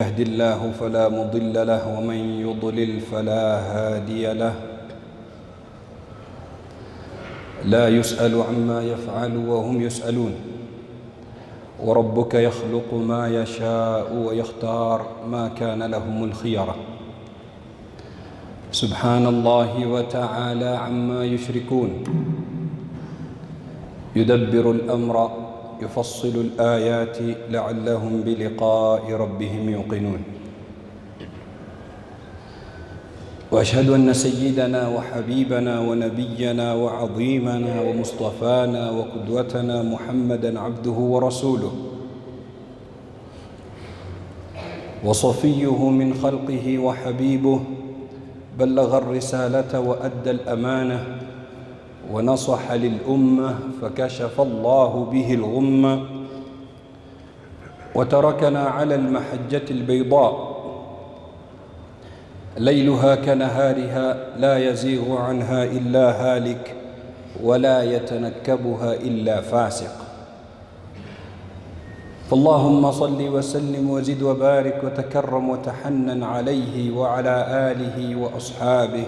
يهد الله فلا مضل له ومن يضلل فلا هادي له. لا يسأل عما يفعل وهم يسألون، وربك يخلق ما يشاء ويختار ما كان لهم الخيرة. سبحان الله وتعالى عما يشركون. يدبر الأمر يفصل الآيات لعلهم بلقاء ربهم يوقنون. وأشهد أن سيدنا وحبيبنا ونبينا وعظيمنا ومصطفانا وقدوتنا محمدًا عبده ورسوله، وصفيه من خلقه وحبيبه، بلغ الرسالة وأدى الأمانة ونصح للأمة فكشف الله به الغمة، وتركنا على المحجة البيضاء ليلها كنهارها لا يزيغ عنها إلا هالك ولا يتنكبها إلا فاسق. فاللهم صل وسلم وزد وبارك وتكرم وتحنن عليه وعلى آله وأصحابه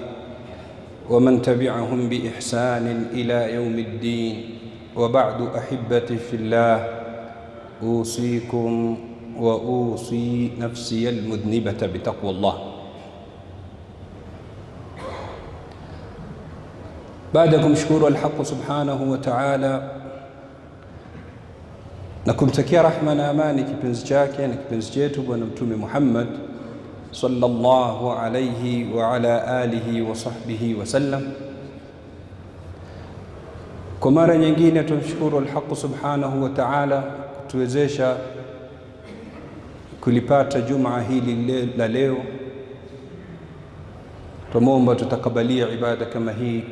ومن تبعهم بإحسان إلى يوم الدين. وبعد، أحبتي في الله، أوصيكم وأوصي نفسي المذنبة بتقوى الله. بعدكم شكور الحق سبحانه وتعالى na kumtakia rahma na amani kipenzi chake na kipenzi chetu Bwana Mtume Muhammad sallallahu alayhi wa ala alihi wa sahbihi wa sallam. Kwa mara nyingine tumshukuru al-Haq subhanahu wa ta'ala kutuwezesha kulipata Jumaa hili la leo. Tumuomba tutakabalia ibada kama hii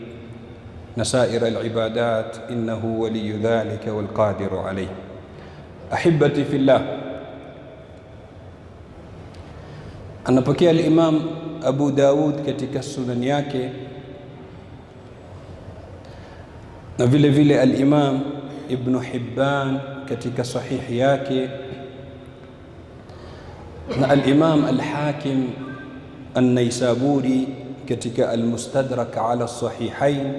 na saira al-ibadat, innahu waliyu dhalika wal qadiru alayhi. Ahibati fillah, anapokea al-Imam Abu Daud katika sunan yake na vile vile al-Imam Ibn Hibban katika sahihi yake na al-Imam al-Hakim an-Naisaburi katika al-Mustadrak ala as-Sahihain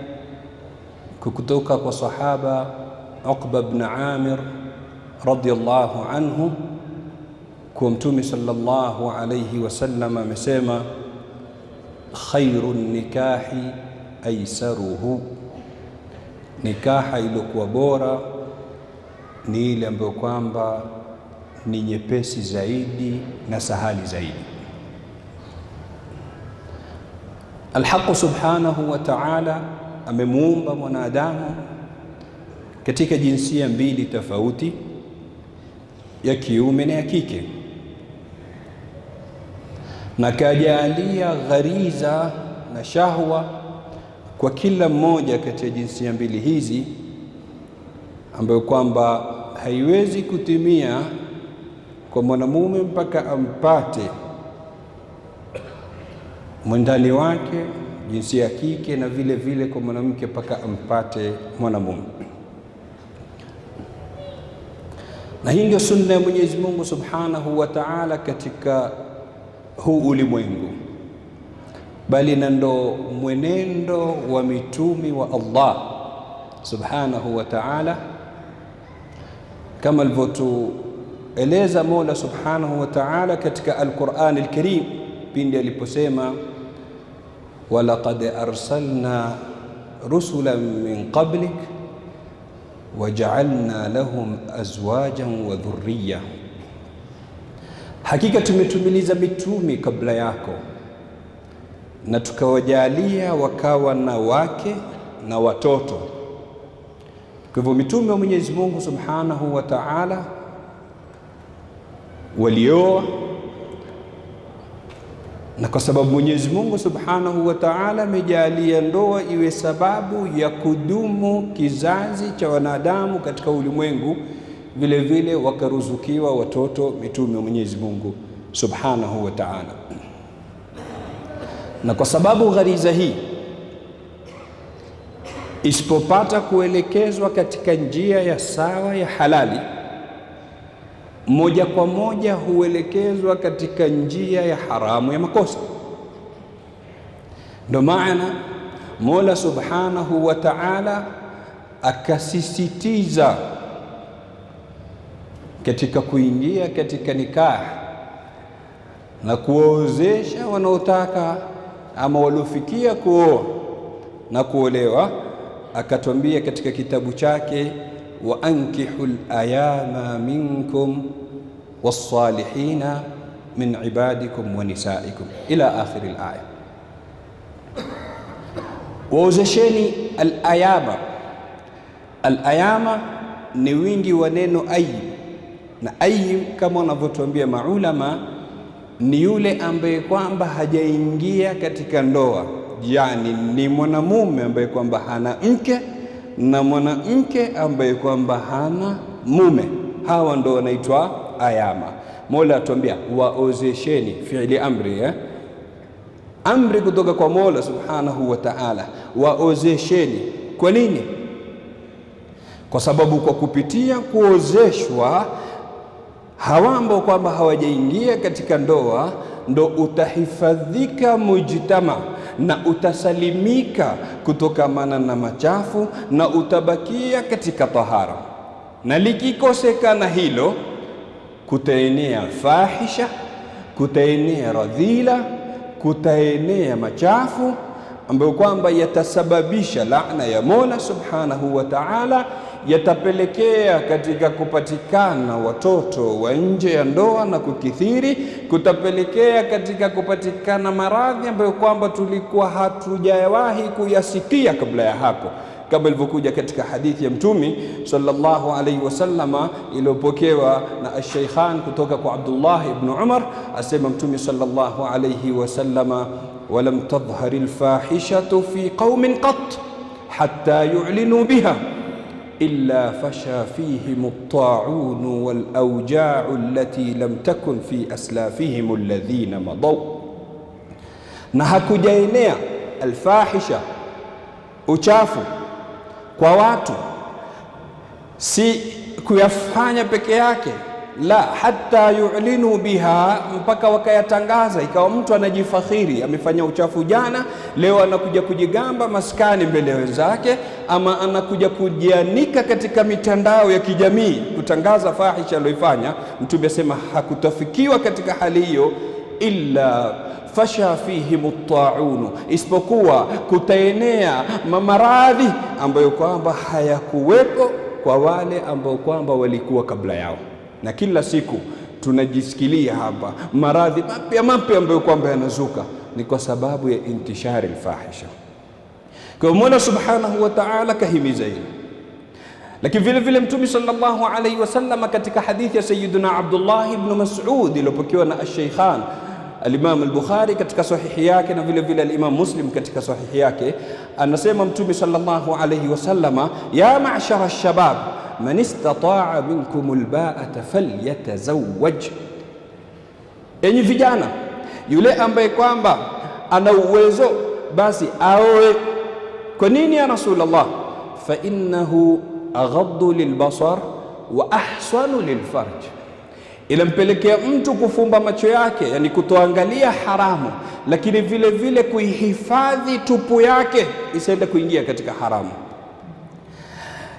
kutoka kwa sahaba Uqba ibn Amir radiyallahu anhu kwa Mtume sallallahu alayhi wasallam amesema, khairun nikahi aisaruhu, nikaha iliyokuwa bora ni ile ambayo kwamba ni nyepesi zaidi na sahali zaidi. Al-Haq subhanahu wa ta'ala amemuumba mwanadamu katika jinsia mbili tofauti, ya kiume na ya kike, na kajalia ghariza na shahwa kwa kila mmoja kati ya jinsia mbili hizi, ambayo kwamba haiwezi kutimia kwa mwanamume mpaka ampate mwendani wake jinsia ya kike, na vile vile kwa mwanamke mpaka ampate mwanamume. Na hii ndio sunna ya Mwenyezi Mungu Subhanahu wa Ta'ala katika huu ulimwengu, bali na ndo mwenendo wa mitumi wa Allah Subhanahu wa Ta'ala, kama alivyotueleza Mola Subhanahu wa Ta'ala katika Al-Qur'an Al-Karim pindi aliposema, walaqad arsalna rusulan min qablik waja'alna lahum azwajan wa dhurriya, hakika tumetumiliza mitumi kabla yako na tukawajalia wakawa na wake na watoto. Kwa hivyo mitume wa Mwenyezi Mungu Subhanahu wa Ta'ala walioa, na kwa sababu Mwenyezi Mungu Subhanahu wa Ta'ala amejalia ndoa iwe sababu ya kudumu kizazi cha wanadamu katika ulimwengu, vile vile wakaruzukiwa watoto mitume wa Mwenyezi Mungu Subhanahu wa Ta'ala. Na kwa sababu ghariza hii isipopata kuelekezwa katika njia ya sawa ya halali, moja kwa moja huelekezwa katika njia ya haramu ya makosa. Ndio maana Mola Subhanahu wa Ta'ala akasisitiza katika kuingia katika nikah na kuwaozesha wanaotaka ama waliofikia kuoa na kuolewa, akatwambia katika kitabu chake, wa ankihul ayama minkum wassalihina min ibadikum wa nisaikum ila akhir al-aya. Waozesheni al-ayama. Al-ayama ni wingi wa neno ayyim, na ayyim kama wanavyotuambia maulama ni yule ambaye kwamba hajaingia katika ndoa, yani ni mwanamume ambaye kwamba hana mke na mwanamke ambaye kwamba hana mume. Hawa ndo wanaitwa ayama. Mola atuambia waozesheni, fi'li amri, amri kutoka kwa Mola Subhanahu wa Ta'ala, waozesheni. Kwa nini? Kwa sababu kwa kupitia kuozeshwa hawa ambao kwamba hawajaingia katika ndoa ndo utahifadhika mujtama na utasalimika kutokamana na machafu na utabakia katika tahara. Na likikosekana hilo, kutaenea fahisha, kutaenea radhila, kutaenea machafu ambayo kwamba yatasababisha laana ya Mola Subhanahu wa Ta'ala, yatapelekea katika kupatikana watoto wa nje ya ndoa na kukithiri, kutapelekea katika kupatikana maradhi ambayo kwamba tulikuwa hatujawahi kuyasikia kabla ya hapo, kama ilivyokuja katika hadithi ya Mtume sallallahu alayhi wasallama iliyopokewa na Ash-Shaykhan kutoka kwa Abdullah ibn Umar, asema Mtume sallallahu alayhi wasallama, walam tadhhar al-fahishatu fi qaumin qat hatta yu'linu biha illa fasha fihim at-ta'un wal awja'u allati lam takun fi aslafihim alladhina madaw. Na hakujaenea al-fahisha, uchafu kwa watu, si kuyafanya peke yake, la, hatta yu'linu biha, mpaka wakayatangaza. Ikawa mtu anajifakhiri amefanya uchafu jana, leo anakuja kujigamba maskani mbele wenzake, ama anakuja kujianika katika mitandao ya kijamii kutangaza fahisha aliyoifanya. Mtume asema hakutafikiwa katika hali hiyo illa fasha fihim at-ta'un, isipokuwa kutaenea maradhi ambayo kwamba hayakuwepo kwa wale ambao kwamba walikuwa kabla yao. Na kila siku tunajisikilia hapa maradhi mapya ambayo kwamba yanazuka, ni kwa sababu ya intishari al-fahisha. Kwa Mola Subhanahu wa Ta'ala kahimiza hili. Lakini vile vile Mtume sallallahu alayhi wasallam katika hadithi ya Sayyidina Abdullah ibn Mas'ud iliyopokewa na Ash-Shaykhan al-Imam al-Bukhari katika sahihi yake na vile vile al-Imam Muslim katika sahihi yake, anasema Mtume sallallahu alayhi wasallama, ya ma'shara ash-shabab man istata'a minkum al-ba'ata falyatazawwaj. Enyi vijana, yule ambaye kwamba ana uwezo basi aoe. Kwa nini ya Rasulullah? Fa innahu aghaddu lilbasar wa ahsanu lilfarj. Inampelekea mtu kufumba macho yake, yani kutoangalia haramu, lakini vile vile kuihifadhi tupu yake isiende kuingia katika haramu.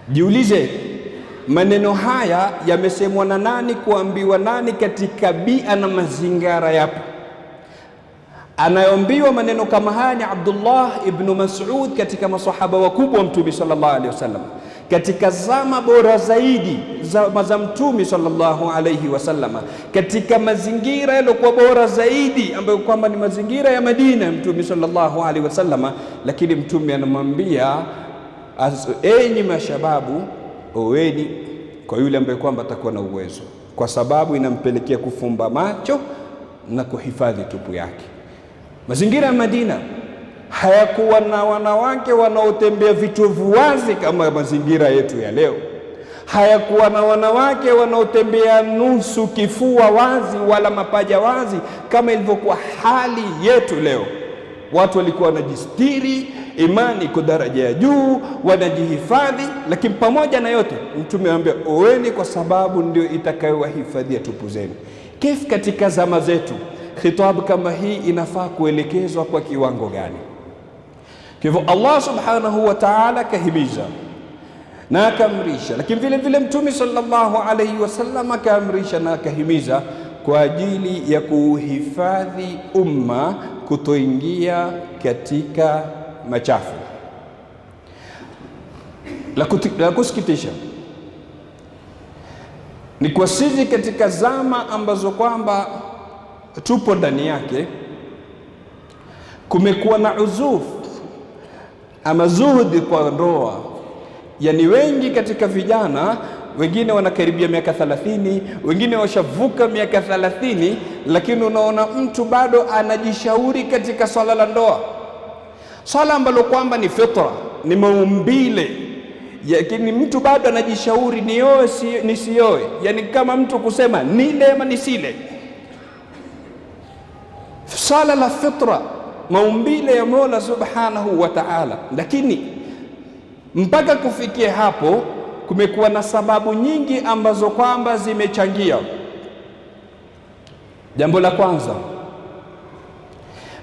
Jiulize, maneno haya yamesemwa na nani, kuambiwa nani, katika bia na mazingara yapo? Anayeambiwa maneno kama haya ni Abdullah ibn Mas'ud, katika masahaba wakubwa wa Mtume sallallahu alaihi wasallam, katika zama bora zaidi za Mtume sallallahu alaihi wasallam, katika mazingira yaliokuwa bora zaidi ambayo kwamba ni mazingira ya Madina ya Mtume sallallahu alaihi wasallam. Lakini Mtume anamwambia, enyi mashababu, oweni kwa yule ambaye kwamba atakuwa na uwezo, kwa sababu inampelekea kufumba macho na kuhifadhi tupu yake. Mazingira ya Madina hayakuwa na wanawake wanaotembea vitovu wazi kama mazingira yetu ya leo. Hayakuwa na wanawake wanaotembea nusu kifua wazi wala mapaja wazi kama ilivyokuwa hali yetu leo. Watu walikuwa wanajistiri, imani iko daraja ya juu, wanajihifadhi. Lakini pamoja na yote, Mtume anambia oweni, kwa sababu ndio itakayowahifadhia tupu zenu. Kif katika zama zetu khitabu kama hii inafaa kuelekezwa kwa kiwango gani? Kwa hivyo Allah subhanahu wa ta'ala kahimiza na akamrisha, lakini vile vile Mtume sallallahu alayhi wasallam akaamrisha na akahimiza kwa ajili ya kuhifadhi umma kutoingia katika machafu. La kusikitisha ni kwa sisi katika zama ambazo kwamba tupo ndani yake, kumekuwa na uzuf ama zuhudi kwa ndoa. Yani wengi katika vijana, wengine wanakaribia miaka 30, wengine washavuka miaka 30, lakini unaona mtu bado anajishauri katika swala la ndoa, swala ambalo kwamba ni fitra, ni maumbile, lakini mtu bado anajishauri nioe nisioe. Yani kama mtu kusema nile ama nisile, swala la fitra, maumbile ya Mola subhanahu wa ta'ala. Lakini mpaka kufikia hapo kumekuwa na sababu nyingi ambazo kwamba zimechangia. Jambo la kwanza,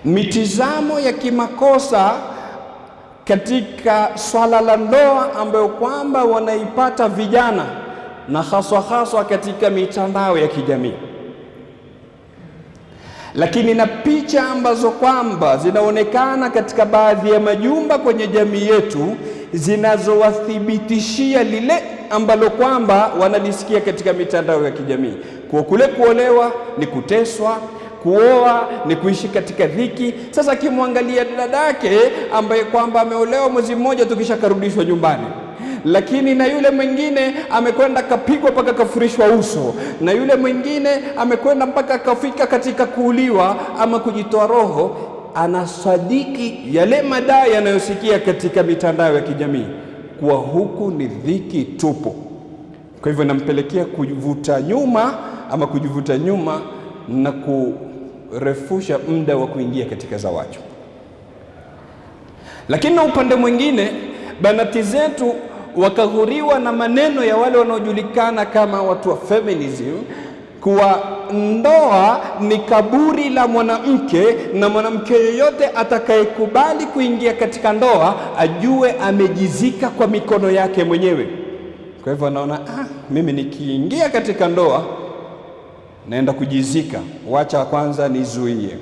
mitizamo ya kimakosa katika swala la ndoa ambayo kwamba wanaipata vijana, na haswa katika mitandao ya kijamii. Lakini na picha ambazo kwamba zinaonekana katika baadhi ya majumba kwenye jamii yetu zinazowathibitishia lile ambalo kwamba wanalisikia katika mitandao ya kijamii, kwa kule kuolewa ni kuteswa, kuoa ni kuishi katika dhiki. Sasa kimwangalia dadake ambaye kwamba ameolewa mwezi mmoja tukisha karudishwa nyumbani, lakini na yule mwingine amekwenda kapigwa mpaka kafurishwa uso, na yule mwingine amekwenda mpaka kafika katika kuuliwa ama kujitoa roho, anasadiki yale madai yanayosikia katika mitandao ya kijamii kuwa huku ni dhiki tupu. Kwa hivyo nampelekea kujivuta nyuma na kurefusha muda wa kuingia katika zawaji. Lakini na upande mwingine, banati zetu wakaghuriwa na maneno ya wale wanaojulikana kama watu wa feminism, kuwa ndoa ni kaburi la mwanamke, na mwanamke yoyote atakayekubali kuingia katika ndoa ajue amejizika kwa mikono yake mwenyewe. Kwa hivyo anaona mimi nikiingia katika ndoa naenda kujizika, wacha kwanza nizuie.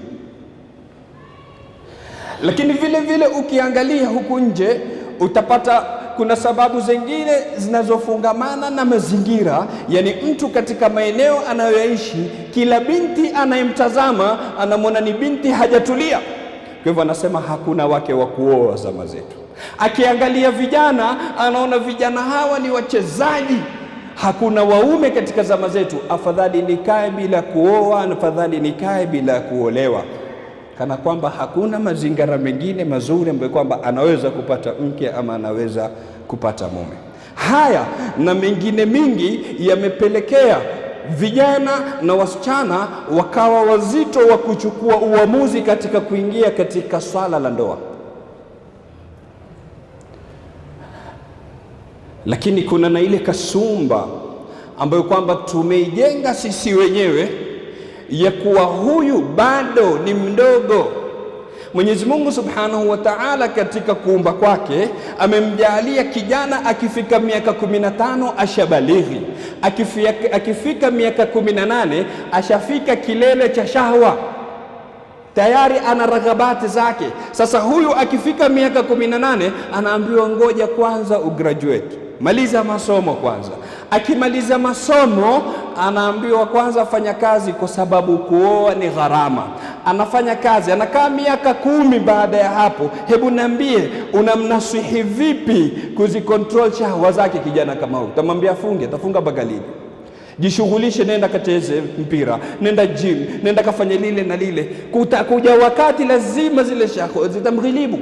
Lakini vile vile ukiangalia huku nje utapata kuna sababu zingine zinazofungamana na mazingira. Yani mtu katika maeneo anayoishi, kila binti anayemtazama anamwona ni binti hajatulia. Kwa hivyo anasema hakuna wake wa kuoa zama zetu. Akiangalia vijana anaona vijana hawa ni wachezaji, hakuna waume katika zama zetu, afadhali nikae bila kuoa, afadhali nikae bila kuolewa. Kana kwamba hakuna mazingira mengine mazuri ambayo kwamba anaweza kupata mke ama anaweza kupata mume. Haya na mengine mingi yamepelekea vijana na wasichana wakawa wazito wa kuchukua uamuzi katika kuingia katika swala la ndoa. Lakini kuna na ile kasumba ambayo kwamba tumeijenga sisi wenyewe ya kuwa huyu bado ni mdogo. Mwenyezi Mungu Subhanahu wa Ta'ala katika kuumba kwake amemjalia kijana akifika miaka 15 ashabalighi, akifika miaka 18 ashafika kilele cha shahwa, tayari ana raghabati zake. Sasa huyu akifika miaka 18 anaambiwa ngoja kwanza ugraduate, maliza masomo kwanza. Akimaliza masomo anaambiwa kwanza fanya kazi, kwa sababu kuoa ni gharama. Anafanya kazi, anakaa miaka 10. Baada ya hapo, hebu niambie unamnasihi vipi kuzikontrol shahwa zake kijana kama huyu? Utamwambia afunge, atafunga bagalini. Jishughulishe, nenda kacheze mpira, nenda gym, nenda kafanye lile na lile. Kutakuja wakati lazima zile shahwa zitamghilibu.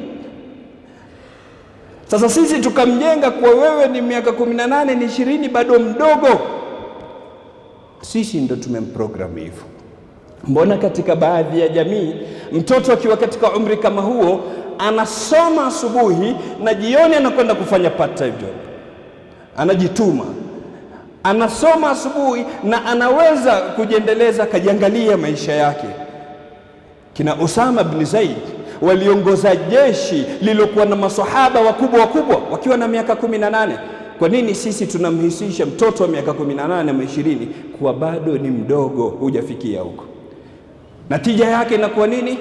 Sasa sisi tukamjenga kwa wewe ni miaka 18 ni 20 bado mdogo. Sisi ndo tumemprogram hivyo. Mbona katika baadhi ya jamii Mtoto akiwa katika umri kama huo anasoma asubuhi na jioni anakwenda kufanya part time job, anajituma, anasoma asubuhi na anaweza kujiendeleza, kajiangalia maisha yake. Kina Usama bin Zaid waliongoza jeshi lililokuwa na maswahaba wakubwa wakiwa na miaka 18. Kwa nini sisi tunamhisisha mtoto wa miaka 18 ama 20 kuwa bado ni mdogo, hujafikia huko? Natija yake inakuwa nini?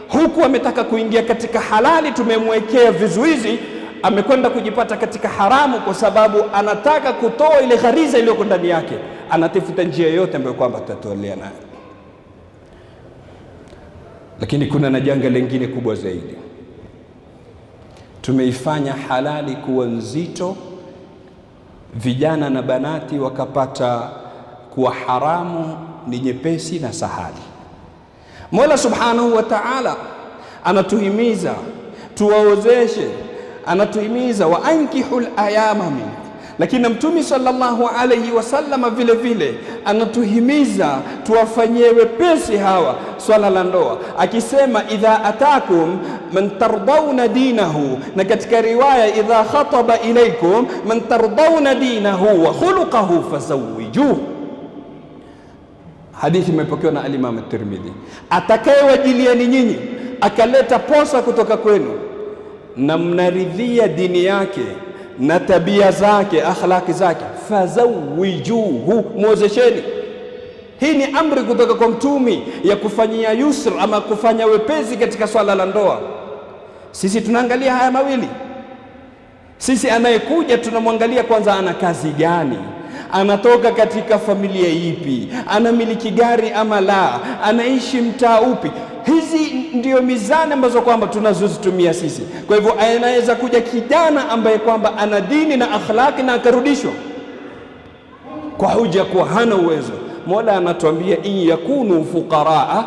Huku ametaka kuingia katika halali, tumemwekea vizuizi, amekwenda kujipata katika haramu, kwa sababu anataka kutoa ile ghariza iliyoko ndani yake, anatafuta njia yote ambayo kwamba atatolea nayo. Lakini kuna na janga lingine kubwa zaidi, tumeifanya halali kuwa nzito, vijana na banati wakapata kuwa haramu ni nyepesi na sahali. Mola Subhanahu wa Ta'ala anatuhimiza tuwaozeshe, anatuhimiza wa ankihul ayama minkum, lakini Mtume sallallahu alayhi wasallam vile vile anatuhimiza tuwafanyie wepesi hawa swala la ndoa, akisema idha atakum man tardawna dinahu, na katika riwaya idha khataba ilaykum man tardawna dinahu wa khuluquhu fazawwijuhu. Hadithi imepokewa na al-Imam at-Tirmidhi. Atakayewajiliani nyinyi akaleta posa kutoka kwenu na mnaridhia dini yake na tabia zake, akhlaki zake, fazawwijuhu, muozesheni. Hii ni amri kutoka kwa Mtume ya kufanyia yusr ama kufanya wepesi katika swala la ndoa. Sisi tunaangalia haya mawili. Sisi anayekuja tunamwangalia kwanza ana kazi gani, anatoka katika familia ipi, anamiliki gari ama la, anaishi mtaa upi. Hizi ndio mizani ambazo kwamba tunazozitumia sisi. Kwa hivyo anaweza kuja kijana ambaye kwamba ana dini na akhlaki na akarudishwa kwa hoja kuwa hana uwezo. Mola anatuambia in yakunu fuqaraa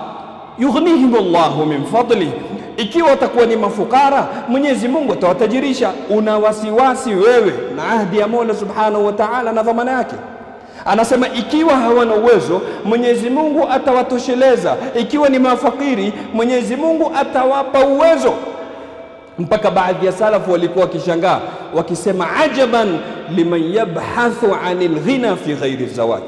yughnihim Allahu min fadli, ikiwa watakuwa ni mafukara Mwenyezi Mungu atawatajirisha. Una wasiwasi wewe na ahadi ya Mola Subhanahu wa Ta'ala na dhamana yake? Anasema ikiwa hawana uwezo Mwenyezi Mungu atawatosheleza, ikiwa ni mafakiri Mwenyezi Mungu atawapa uwezo. Mpaka baadhi ya salafu walikuwa wakishangaa wakisema ajaban liman yabhathu anil ghina fi ghairi zawaj.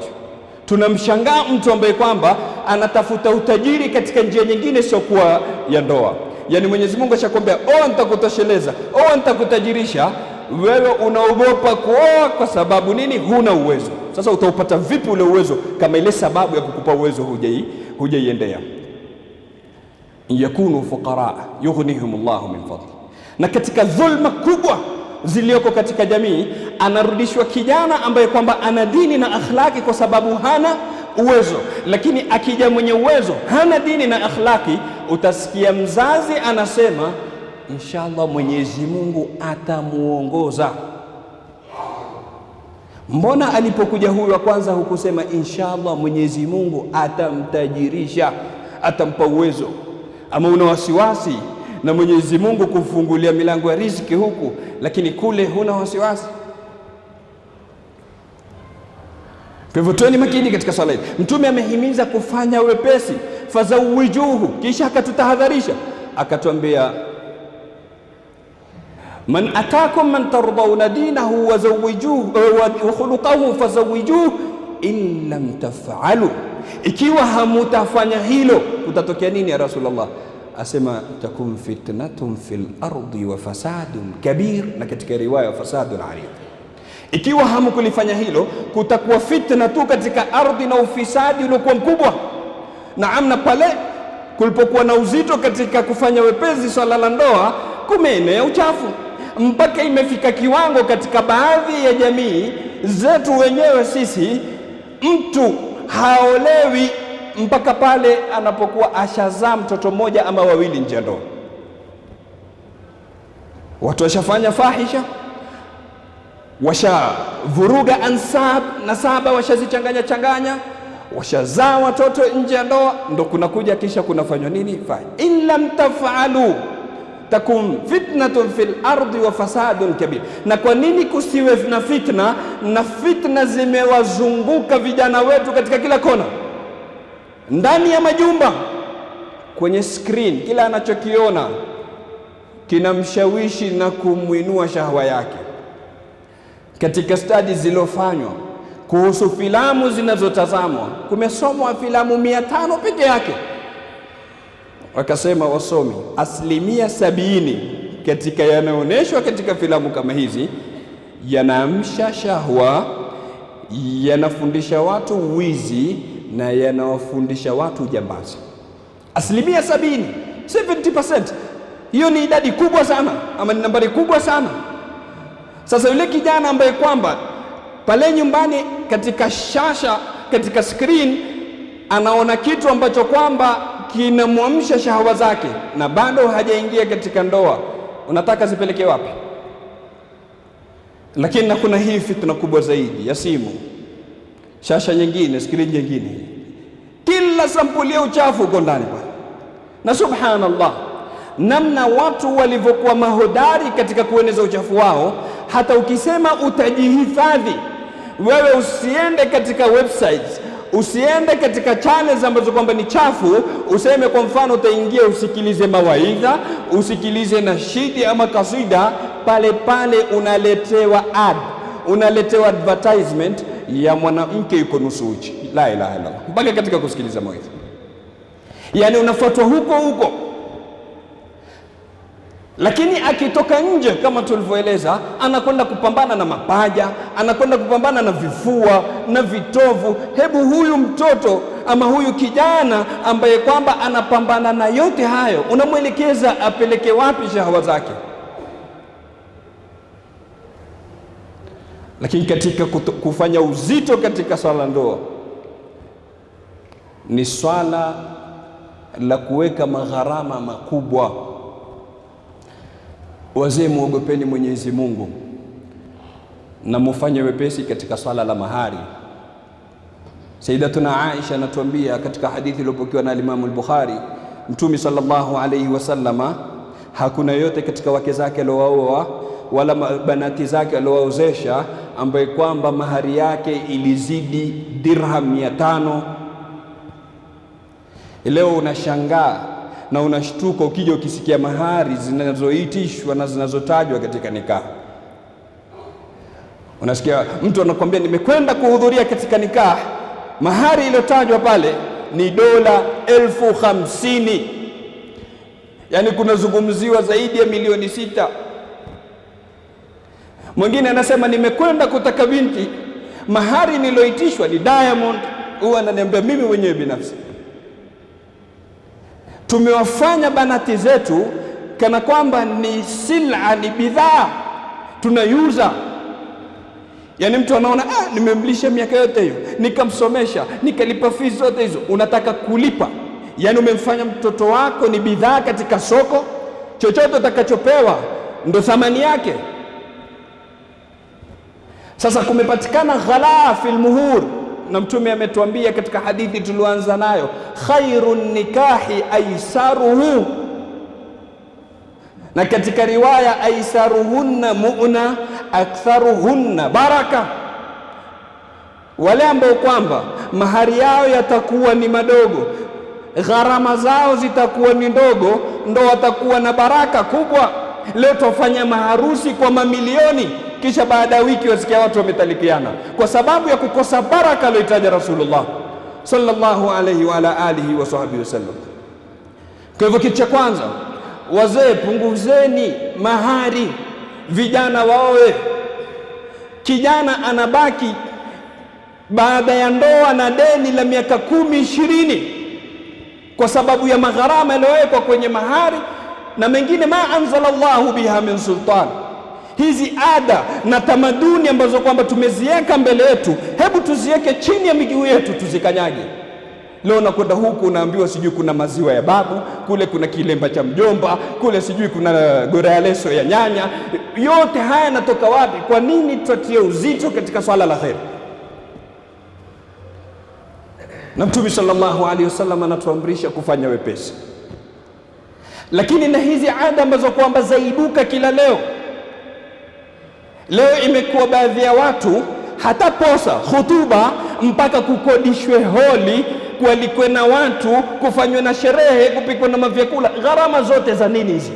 Tunamshangaa mtu ambaye kwamba anatafuta utajiri katika njia nyingine sio kuwa ya ndoa. Yani Mwenyezi Mungu ashakwambia nitakutosheleza, nitakutajirisha, wewe unaogopa kuoa kwa sababu nini? Huna uwezo. Sasa utaupata vipi ule uwezo kama ile sababu ya kukupa uwezo hujaiendea? Yakunu fuqara yughnihimullahu min fadli. Na katika dhulma kubwa zilioko katika jamii, anarudishwa kijana ambaye kwamba ana dini na akhlaki kwa sababu hana uwezo. Lakini akija mwenye uwezo hana dini na akhlaki, utasikia mzazi anasema inshallah Mwenyezi Mungu atamuongoza. Mbona alipokuja huyu wa kwanza hukusema inshallah Mwenyezi Mungu atamtajirisha, atampa uwezo? Ama una wasiwasi na Mwenyezi Mungu kufungulia milango ya riziki huku, lakini kule huna wasiwasi? Kwa hivyo tueni makini katika swala hili. Mtume amehimiza kufanya wepesi, fazawwijuhu, kisha akatutahadharisha akatuambia man atakum man tardawna dinahu wa zawwijuhu wa khuluquhu fazawwijuhu in lam taf'alu, ikiwa hamutafanya hilo kutatokea nini ya Rasulullah? Asema takum fitnatun fil ardi wa fasadun kabir, na katika riwaya fasadun arid. Ikiwa hamkulifanya hilo kutakuwa fitna tu katika ardhi na ufisadi uliokuwa mkubwa. Na pale kulipokuwa na uzito katika kufanya wepesi swala la ndoa, kumeenea uchafu mpaka imefika kiwango katika baadhi ya jamii zetu wenyewe sisi, mtu haolewi mpaka pale anapokuwa ashazaa mtoto mmoja ama wawili nje ya ndoa. Watu washafanya fahisha, washavuruga ansab na saba, washazichanganya, washazaa watoto nje ya ndoa, ndo kunakuja kisha kunafanywa nini? In lam taf'alu takum fitnatun fil ardi wa fasadun kabir. Na kwa nini kusiwe na fitna? Na fitna zimewazunguka vijana wetu katika kila kona, ndani ya majumba kwenye screen, kila anachokiona kinamshawishi na kumwinua shahwa yake. Katika studies zilizofanywa kuhusu filamu zinazotazamwa, kumesomwa filamu 500 peke yake. Wakasema wasomi, 70% katika yanaonyeshwa katika filamu kama hizi yanaamsha shahwa, yanafundisha watu wizi na yanawafundisha watu ujambazi. 70%. Hiyo ni idadi kubwa sana, ama ni nambari kubwa sana. Sasa yule kijana ambaye kwamba pale nyumbani katika shasha, katika screen anaona kitu ambacho kwamba kinamwamsha shahwa zake na bado hajaingia katika ndoa, unataka zipeleke wapi? Lakini na kuna hii fitna kubwa zaidi ya simu, shasha nyingine, screen nyingine, kila sampuli ya uchafu uko ndani pale. Na subhanallah, namna watu walivyokuwa mahodari katika kueneza uchafu wao, hata ukisema utajihifadhi wewe, usiende katika websites, usiende katika channels ambazo kwamba ni chafu, useme kwa mfano utaingia usikilize mawaidha, usikilize nashidi ama kasida, pale pale unaletewa ad, unaletewa advertisement ya mwanamke yuko nusu uchi. La ilaha illallah, mpaka katika kusikiliza mawaidha. Yani unafuatwa huko huko. Lakini akitoka nje kama tulivyoeleza, anakwenda kupambana na mapaja, anakwenda kupambana na vifua na vitovu. Hebu huyu mtoto ama huyu kijana ambaye kwamba anapambana na yote hayo, unamwelekeza apeleke wapi shahwa zake? Lakini katika kufanya uzito katika swala ndoa, ni swala la kuweka magharama makubwa. Wazee, muogopeni Mwenyezi Mungu na mufanye wepesi katika swala la mahari. Sayyidatuna Aisha anatuambia katika hadithi iliyopokewa na Imam al-Bukhari, Mtume sallallahu alayhi wasallama, hakuna yote katika wake zake aliowaoa wala banati zake aliowaozesha ambaye kwamba mahari yake ilizidi dirham 500. Leo unashangaa na unashtuka ukija ukisikia mahari zinazoitishwa na zinazotajwa katika nikah. Unasikia mtu anakuambia nimekwenda kuhudhuria katika nikah, mahari iliyotajwa pale ni dola 50,000. Yani kunazungumziwa zaidi ya milioni 6. Mwingine anasema nimekwenda kutaka binti, mahari niloitishwa ni diamond. Huwa ananiambia mimi mwenyewe binafsi, tumewafanya banati zetu kana kwamba ni sila, ni bidhaa tunayuza. Yani mtu anaona nimemlisha miaka yote hiyo, nikamsomesha, nikalipa fees zote hizo, unataka kulipa. Yani umemfanya mtoto wako ni bidhaa katika soko, chochote utakachopewa ndo thamani yake. Sasa kumepatikana ghala fil muhur, na Mtume ametuambia katika hadithi tulioanza nayo, khairun nikahi aisaruhu, na katika riwaya aisaruhunna mu'na aktharuhunna baraka. Wale ambao kwamba mahari yao yatakuwa ni madogo, gharama zao zitakuwa ni ndogo, ndo watakuwa na baraka kubwa. Leo tufanya maharusi kwa mamilioni, kisha baada ya wiki wasikia watu wametalikiana kwa sababu ya kukosa baraka aliyotaja Rasulullah sallallahu alayhi wa ala alihi wa sahbihi wasallam. Kwa hivyo kitu cha kwanza, wazee punguzeni mahari, vijana waoe. Kijana anabaki baada ya ndoa na deni la miaka 10-20 kwa sababu ya magharama yaliyowekwa kwenye mahari na mengine ma anzalallahu biha min sultan. Hizi ada na tamaduni ambazo kwamba tumeziweka mbele yetu, hebu tuziweke chini ya miguu yetu, tuzikanyage. Leo nakwenda huku unaambiwa sijui kuna maziwa ya babu, kule kuna kilemba cha mjomba, kule sijui kuna gora ya leso ya nyanya. Yote haya natoka wapi? Kwa nini tutatie uzito katika swala la khair? Na Mtume sallallahu alaihi wasallam anatuamrisha kufanya wepesi. Lakini na hizi ada ambazo kwamba zaibuka kila leo, leo imekuwa baadhi ya watu hata posa, hutuba, mpaka kukodishwe holi kualikwe na watu, kufanywe na sherehe, kupikwe na mavyakula. Gharama zote za nini hizi?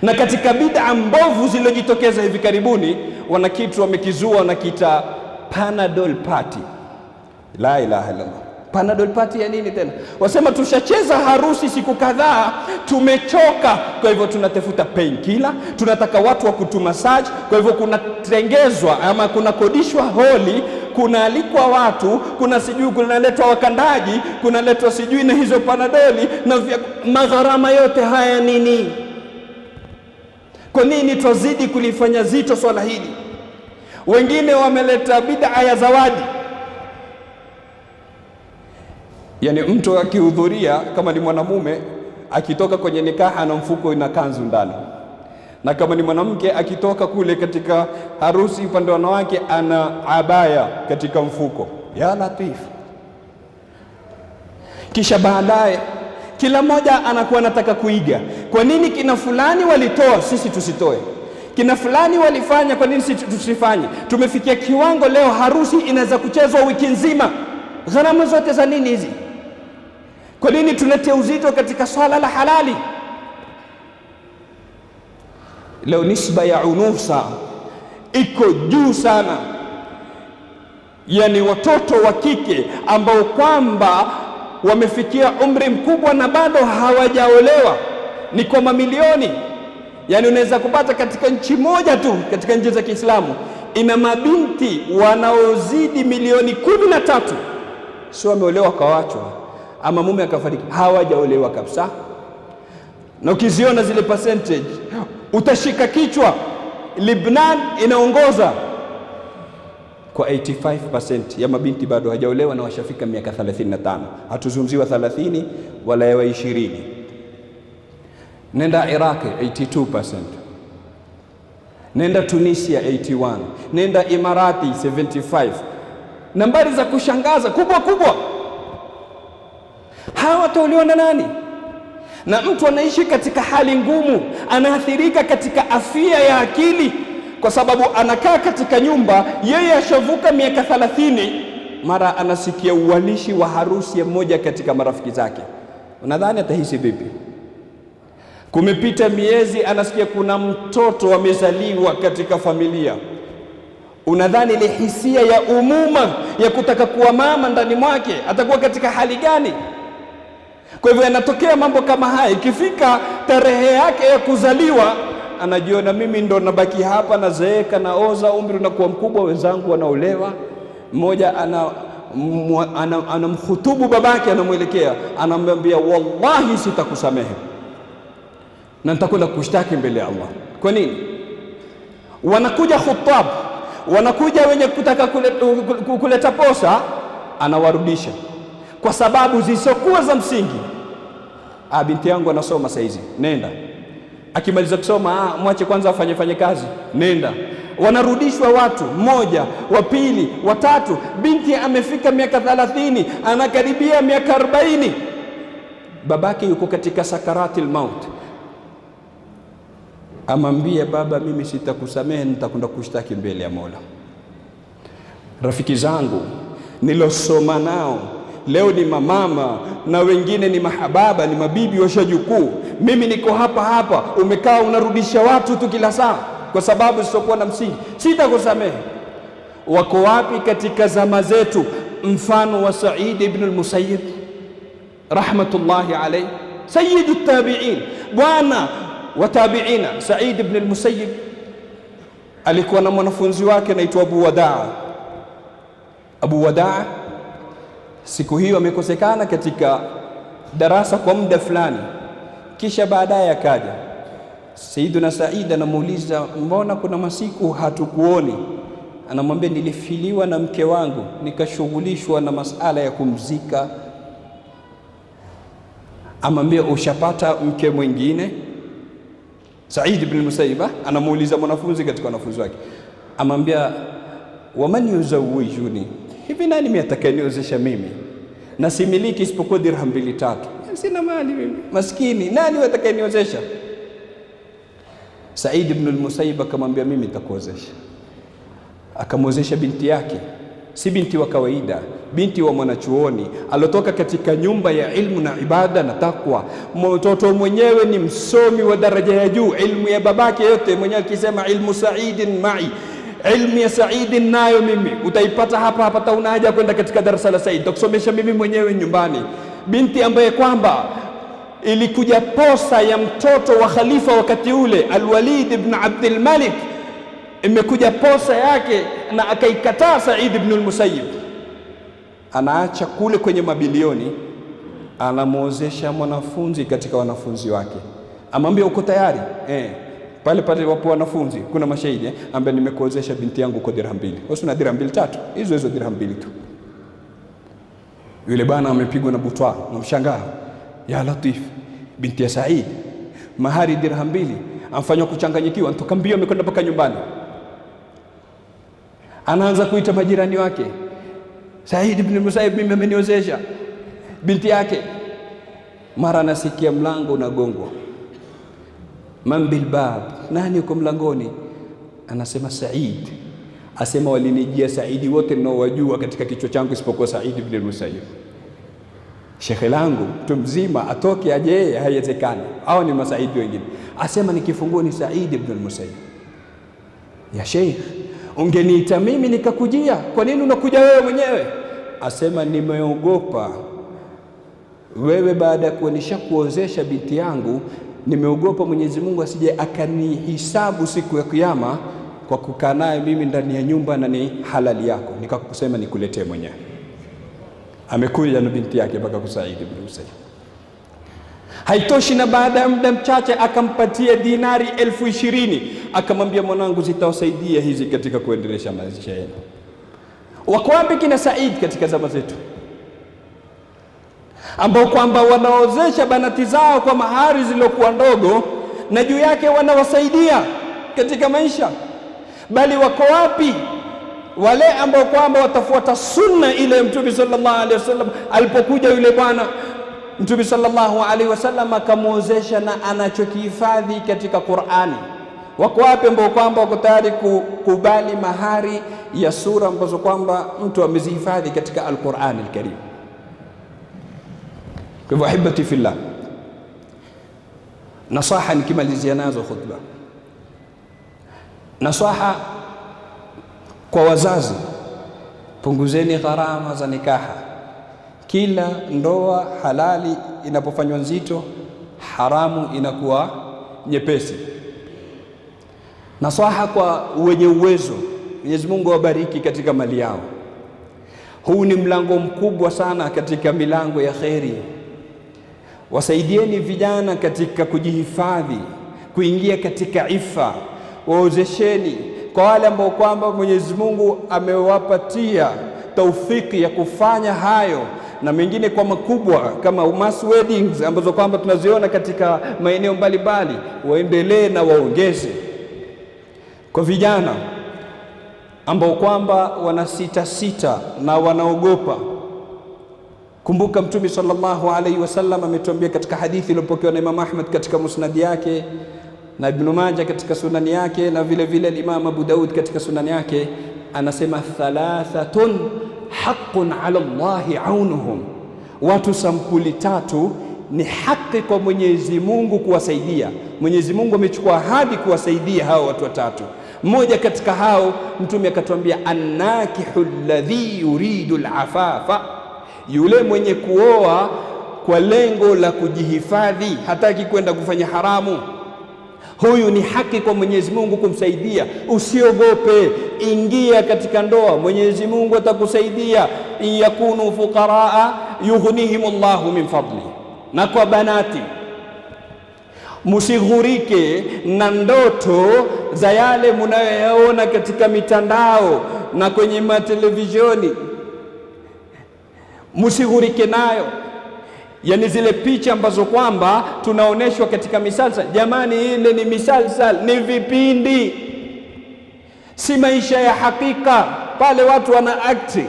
Na katika bid'a mbovu zilizojitokeza hivi karibuni, wana kitu wamekizua, wanakiita Panadol Party. La ilaha illallah. Panadol Party ya nini tena? Wasema tushacheza harusi siku kadhaa, tumechoka, kwa hivyo tunatafuta painkiller, tunataka watu wa kutumassage, kwa hivyo kunatengezwa ama kunakodishwa holi, kunaalikwa watu, kuna sijui kunaletwa wakandaji, kunaletwa sijui na hizo panadoli na magharama yote haya nini? Kwa nini twazidi kulifanya zito swala hili? Wengine wameleta bid'a ya zawadi. Yani mtu akihudhuria, kama ni mwanamume akitoka kwenye nikaha na mfuko ina kanzu ndani, na kama ni mwanamke akitoka kule katika harusi upande wa wanawake ana abaya katika mfuko. Ya Latif. Kisha baadaye kila mmoja anakuwa anataka kuiga. Kwa nini kina fulani walitoa sisi tusitoe? Kina fulani walifanya, kwa nini sisi tusifanye? Tumefikia kiwango leo harusi inaweza kuchezwa wiki nzima. Gharama zote za nini hizi? Kwa nini tulete uzito katika swala la halali? Leo nisba ya unusa iko juu sana. Yani watoto wa kike ambao kwamba wamefikia umri mkubwa na bado hawajaolewa ni kwa mamilioni. Yani unaweza kupata katika nchi moja tu, katika nchi za Kiislamu, ina mabinti wanaozidi milioni 13 sio wameolewa kawachwa ama mume akafariki, hawajaolewa kabisa. Na ukiziona zile percentage utashika kichwa. Lebanon inaongoza kwa 85% ya mabinti bado hawajaolewa na washafika miaka 35. Hatuzungumziwa 30 wala ya 20. Nenda Iraq 82%. Nenda Tunisia 81. Nenda Imarati 75. Nambari za kushangaza kubwa kubwa. Hawa wataolewa na nani? Na mtu anaishi katika hali ngumu, anaathirika katika afya ya akili, kwa sababu anakaa katika nyumba, yeye ashavuka miaka 30, mara anasikia uwalishi wa harusi ya mmoja katika marafiki zake. Unadhani atahisi vipi? Kumepita miezi, anasikia kuna mtoto amezaliwa katika familia. Unadhani ile hisia ya umuma ya kutaka kuwa mama ndani mwake atakuwa katika hali gani? Kwa hivyo yanatokea mambo kama haya. Ikifika tarehe yake ya kuzaliwa, anajiona mimi ndo nabaki hapa, nazeeka, naoza, umri unakuwa mkubwa, wenzangu wanaolewa. Mmoja anamhutubu babake, anamwelekea, anamwambia wallahi sitakusamehe na nitakwenda kushtaki mbele ya Allah. Kwa nini? Wanakuja khutab, wanakuja wenye kutaka kuleta posa, anawarudisha kwa sababu zisizokuwa za msingi. Binti yangu anasoma saizi, nenda. Akimaliza kusoma, mwache kwanza afanye kazi, nenda. Wanarudishwa watu, mmoja, wa pili, wa tatu. Binti amefika miaka 30, anakaribia miaka 40. Babake yuko katika sakaratil maut. Amwambia baba, mimi sitakusamehe, nitakwenda kushtaki mbele ya Mola. Rafiki zangu nilosoma nao leo ni mamama na wengine ni mahababa, ni mabibi washajukuu. Mimi niko hapa, umekaa unarudisha watu tu kila saa kwa sababu zisizokuwa na msingi. Sitakusamehe. Wako wapi katika zama zetu mfano wa Said ibn al-Musayyib rahmatullahi alayhi, sayyidu tabi'in, bwana wa tabi'ina? Said ibn al-Musayyib alikuwa na mwanafunzi wake anaitwa Abu Wadaa. Abu Wadaa siku hiyo amekosekana katika darasa kwa muda fulani, kisha baadaye akaja Sayyiduna Said, anamuuliza mbona kuna masiku hatukuoni? Anamwambia nilifiliwa na mke wangu, nikashughulishwa na masala ya kumzika. Amwambia ushapata mke mwingine? Said ibn Musayyib anamuuliza mwanafunzi katika wanafunzi wake, amwambia waman yuzawijuni, hivi nani mtakayeniozesha mimi na similiki isipokuwa dirham 2-3, sina mali mimi maskini, nani atakayeniozesha? Said ibn al-Musayyib akamwambia mimi nitakuozesha. Akamwozesha binti yake, si binti wa kawaida, binti wa mwanachuoni alotoka katika nyumba ya ilmu na ibada na takwa. Mtoto mwenyewe ni msomi wa daraja ya juu, ilmu ya babake yote mwenyewe akisema ilmu Saidin ma'i, ilmu ya Saidin nayo mimi utaipata hapa hapa, tauna haja kwenda katika darasa la Said, takusomesha mimi mwenyewe nyumbani. Binti ambaye kwamba ilikuja posa ya mtoto wa khalifa wakati ule Al-Walid ibn Abdul Malik, imekuja posa yake na akaikataa Said ibn al-Musayyib. Anaacha kule kwenye mabilioni, anamuozesha mwanafunzi katika wanafunzi wake, amwambia uko tayari? Pale pale wapo wanafunzi, kuna mashahidi ambaye nimekuozesha binti yangu kwa dirham 2. Wewe una dirham 2 3, hizo dirham 2 tu. Yule bwana amepigwa na butwa, namshangaa, ya Latif, binti ya Said mahari dirham 2, amfanywa kuchanganyikiwa, anatoka mbio amekwenda mpaka nyumbani. Anaanza kuita majirani wake, Said ibn Musayyib mimi ameniozesha binti yake. Mara anasikia mlango unagongwa, man bil bab, nani uko mlangoni? Anasema Said. Asema walinijia Saidi wote ninaowajua katika kichwa changu isipokuwa Said ibn Musayyib. Shekhe langu mtu mzima atoke aje, haiwezekani, hao ni masaidi wengine. Asema nikifungua ni Said ibn Musayyib. Ya Sheikh, ungeniita mimi nikakujia, kwa nini unakuja wewe mwenyewe? Asema nimeogopa wewe, baada ya kuonesha kuozesha binti yangu, nimeogopa Mwenyezi Mungu asije akanihisabu siku ya Kiyama kwa kukaa naye mimi ndani ya nyumba na ni halali yako, nikakusema nikuletee mwenyewe. Amekuja na binti yake mpaka kwa Said ibn Musayyib. Haitoshi, na baada ya muda mchache akampatia dinari 20,000, akamwambia mwanangu, zitawasaidia hizi katika kuendelesha maisha yenu. Wako wapi kina Said katika zama zetu, ambao kwamba wanaozesha banati zao kwa mahari zilizokuwa ndogo na juu yake wanawasaidia katika maisha? Bali wako wapi wale ambao kwamba watafuata sunna ile Mtume sallallahu alaihi wasallam? Alipokuja yule bwana, Mtume sallallahu alaihi wasallam akamuozesha na anachokihifadhi katika Qur'ani. Wako wapi ambao kwamba wako tayari kukubali mahari ya sura ambazo kwamba mtu amezihifadhi katika Al-Qur'an Al-Karim? Kwa hivyo ahibati fillah, nasaha nikimalizia nazo khutba, nasaha kwa wazazi, punguzeni gharama za nikaha. Kila ndoa halali inapofanywa nzito, haramu inakuwa nyepesi. Nasaha kwa wenye uwezo, Mwenyezi Mungu awabariki katika mali yao. Huu ni mlango mkubwa sana katika milango ya kheri. Wasaidieni vijana katika kujihifadhi, kuingia katika ifa. Waozesheni kwa wale ambao kwamba Mwenyezi Mungu amewapatia taufiki ya kufanya hayo, na mengine kwa makubwa kama mass weddings ambazo kwamba tunaziona katika maeneo mbalimbali, waendelee na waongeze. Kwa vijana ambao kwamba wanasita na wanaogopa, kumbuka Mtume sallallahu alaihi wasallam ametuambia katika hadithi iliyopokewa na Imam Ahmad katika musnad yake na Ibn Majah katika sunani yake na vile vile Imam Abu Daud katika sunani yake, anasema thalathatun haqqun ala Allahi aunuhum, watu sampuli 3 ni haki kwa Mwenyezi Mungu kuwasaidia. Mwenyezi Mungu amechukua ahadi kuwasaidia hao watu 3. Mmoja katika hao Mtume akatuambia, annakihu alladhi yuridu alafafa, yule mwenye kuoa kwa lengo la kujihifadhi, hataki kwenda kufanya haramu, huyu ni haki kwa Mwenyezi Mungu kumsaidia. Usiogope, ingia katika ndoa, Mwenyezi Mungu atakusaidia. In yakunu fuqaraa yughnihimullahu min fadli. Na kwa banati, musighurike na ndoto za yale munayoyaona katika mitandao na kwenye matelevisheni, musighurike nayo. Yani zile picha ambazo kwamba tunaoneshwa katika misalsal, jamani, ile ni misalsal, ni vipindi, si maisha ya hakika. Pale watu wana acting,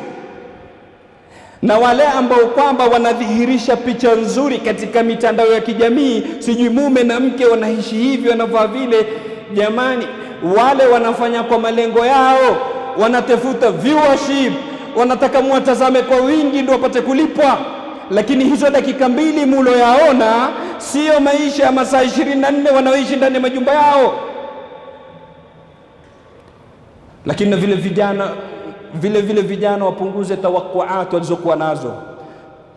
na wale ambao kwamba wanadhihirisha picha nzuri katika mitandao ya kijamii, sijui mume na mke wanaishi hivi, wanavaa vile, jamani, wale wanafanya kwa malengo yao, wanatafuta viewership, wanataka muwatazame kwa wingi ndio wapate kulipwa, lakini hizo dakika 2 muloyaona sio maisha ya masaa 24 wanaoishi ndani ya majumba yao. Lakini na vile vijana wapunguze tawakkuat walizokuwa nazo.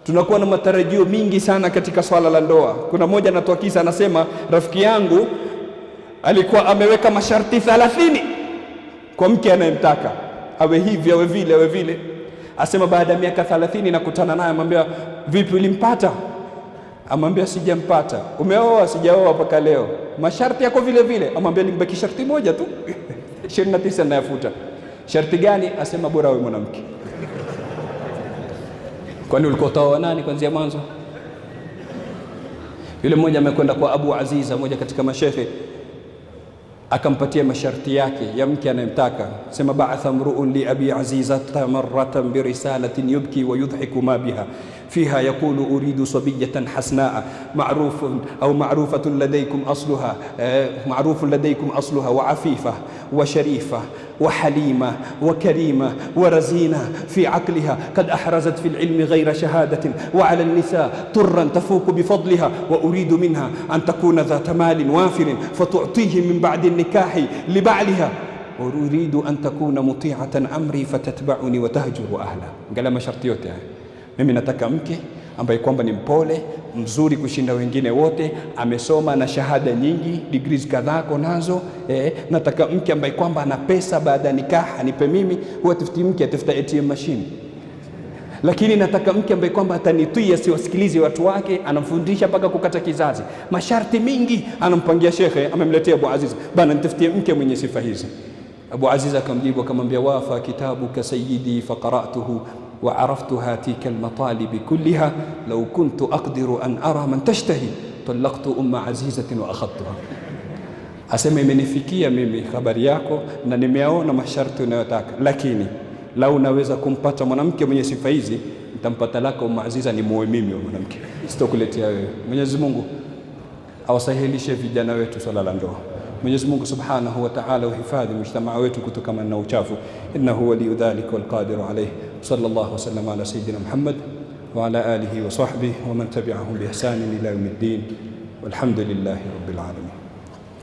Tunakuwa na matarajio mingi sana katika swala la ndoa. Kuna mmoja anatoa kisa, anasema rafiki yangu alikuwa ameweka masharti 30 kwa mke anayemtaka, awe hivi awe vile awe vile. Asema baada ya miaka 30 nakutana naye, amwambia vipi, ulimpata? Amwambia sijampata. Umeoa? Sijaoa mpaka leo. Masharti yako vile vile. Amwambia nibaki sharti moja tu 29 nayafuta. Sharti gani? Asema bora awe mwanamke. Kwani ulikuwa utaoa nani kuanzia mwanzo? Yule mmoja amekwenda kwa Abu Aziza, mmoja katika mashehe, akampatia masharti yake ya mke anayemtaka. Sema ba'atha mru'un li abi azizata marratan bi risalatin yubki wa yudhiku ma biha fiha yaqulu uridu sabiyatan hasnaa ma'rufatun ladaykum asluha wa afifa wa sharifa wa halima wa karima wa razina fi aqliha qad ahrazat fi al-ilmi ghayra shahadatin wa 'ala an-nisa turran tafuku bi fadliha wa uridu minha an takuna dhata malin wafirin fatu'tihi min ba'di an-nikahi li ba'liha wa uridu an takuna muti'atan amri fatatba'uni wa tahjuru ahla. Ngala masharti yote haya. Mimi nataka mke ambaye kwamba ni mpole, mzuri kushinda wengine wote, amesoma na shahada nyingi, degrees kadhaa nazo. Nataka mke ambaye kwamba ana pesa, baada ya nikah anipe mimi. Huwa tafuti mke atafuta ATM machine. Lakini nataka mke ambaye kwamba atanitii, asiwasikilize watu wake, anamfundisha mpaka kukata kizazi. Masharti mingi anampangia shekhe, amemletea Abu Aziz, bana nitafutie mke mwenye sifa hizi. Abu Aziz akamjibu akamwambia, wafa kitabuka sayyidi faqara'tuhu wa araftuha tika almatalib kullaha law kuntu aqdiru an ara man tashtahi talaqtu umma azizatin wa akhadtuha. Asema imenifikia mimi habari yako na nimeona masharti unayotaka, lakini lau naweza kumpata mwanamke mwenye sifa hizi nitampata lako umma aziza, ni muoe mimi wa mwanamke, sitokuletea wewe. Mwenyezi Mungu awasahilishe vijana wetu swala la ndoa. Mwenyezi Mungu Subhanahu wa Ta'ala uhifadhi mujtamaa wetu kutokana na uchafu. Innahu waliyu dhalika wal qadiru alayhi. Sallallahu wa sallam ala sayyidina Muhammad wa ala alihi wa sahbihi wa man tabi'ahum bi ihsan ila yawmiddin. Walhamdulillahi rabbil alamin.